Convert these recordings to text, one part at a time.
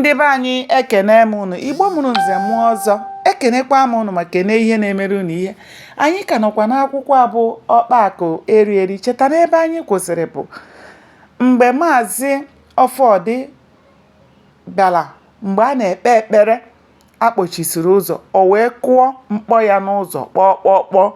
Ndị be anyị ekene m unu, Igbo mụrụ nze mụọ ọzọ, ekenekwa m unu ma kene ihe na-emere unu ihe. Anyị ka nọkwa n'akwụkwọ a bụ Ọkpakụ Erieri. Cheta n'ebe anyị kwụsịrị bụ mgbe Maazị Ọfọdị bịara mgbe a na-ekpe ekpere akpọchisiri ụzọ, o wee kụọ mkpọ ya n'ụzọ kpọọ.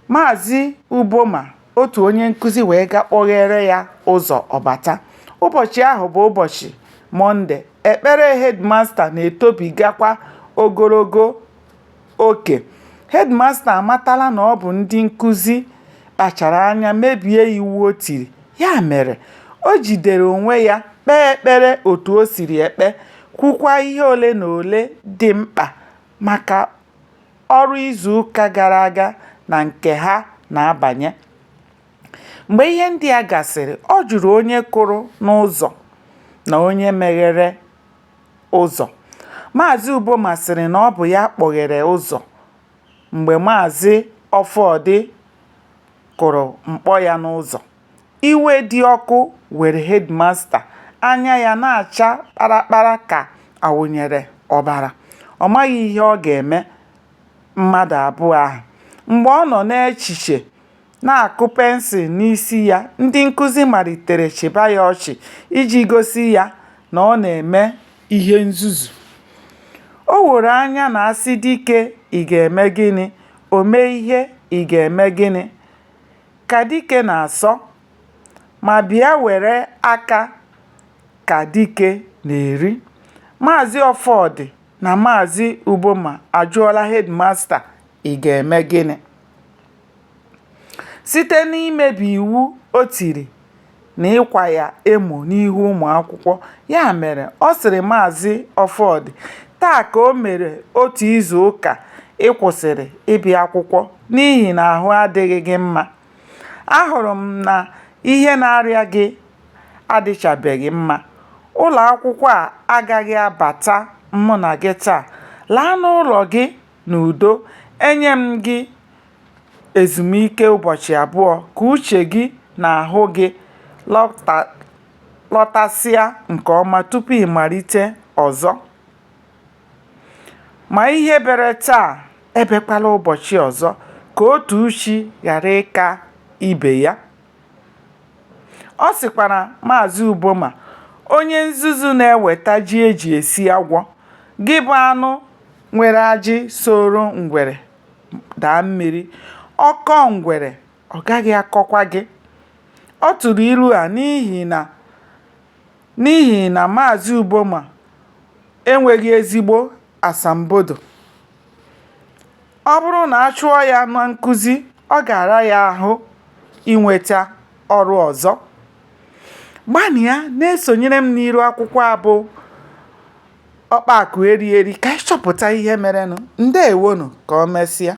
Maazị Uboma, otu onye nkụzi, wee ga kpọghere ya ụzọ ọbata. Ụbọchị ahụ bụ ụbọchị Mọnde. Ekpere hedmasta na-etobigakwa ogologo oke. Hedmasta amatala na ọ bụ ndị nkụzi kpachara anya mebie iwu o tiri. Ya mere, o jidere onwe ya kpee ekpere otu o siri ekpe, kwukwa ihe ole na ole dị mkpa maka ọrụ izu ụka gara aga na nke ha na-abanye. Mgbe ihe ndị a gasịrị, ọ jụrụ onye kụrụ n'ụzọ na onye meghere ụzọ. Maazị Uboma sịrị na ọ bụ ya kpọghere ụzọ. Mgbe Maazị Ọfọdị kụrụ mkpọ ya n'ụzọ, iwe dị ọkụ were hedmasta, anya ya na-acha kparakpara ka awụnyere ọbara. Ọ maghị ihe ọ ga-eme mmadụ abụọ ahụ. Mgbe ọ nọ n'echiche na-akụ pensụl n'isi ya, ndị nkụzi malitere chịba ya ọchị iji gosi ya na ọ na-eme ihe nzuzu. O were anya na asị dike, ị ga-eme gịnị? O mee ihe, ị ga-eme gịnị? Ka dike na-asọ, ma bịa were aka ka dike na-eri. Maazị Ọfọdị na Maazị Uboma ajụọla hedmasta, ị ga-eme gịnị? Site n'imebi iwu o tiri na ịkwa ya emo n'ihu ụmụ akwụkwọ. Ya mere, ọ sịrị Maazị Ọfọdị, taa ka o mere otu izu ụka ị kwụsịrị ịbịa akwụkwọ n'ihi na ahụ adịghị gị mma. Ahụrụ m na ihe na-arịa gị adịchabeghị mma. Ụlọ akwụkwọ a agaghị abata mụ na gị taa. Laa n'ụlọ gị n'udo. Enye m gị ezumike ụbọchị abụọ ka uche gị na ahụ gị lọtasịa nke ọma tupu ị malite ọzọ. Ma ihe bere taa ebekwala ụbọchị ọzọ, ka otu uchi ghara ịka ibe ya. Ọ sịkwara Maazị Uboma, onye nzuzu na-eweta ji eji esi agwọ. Gị bụ anụ nwere ajị soro ngwere daa mmiri. Ọkọ ngwere, ọ gaghị akọkwa gị. Ọ tụrụ ilu a n'ihi na Maazị Uboma enweghị ezigbo asambodo. Ọ bụrụ na a chụọ ya na nkụzi, ọ ga-ara ya ahụ inweta ọrụ ọzọ. Gbanịa na-esonyere m n'iru akwụkwọ a bụ Ọkpakụ Erieri ka anyị chọpụta ihe merenụ. Ndewonu, ka o mesịa.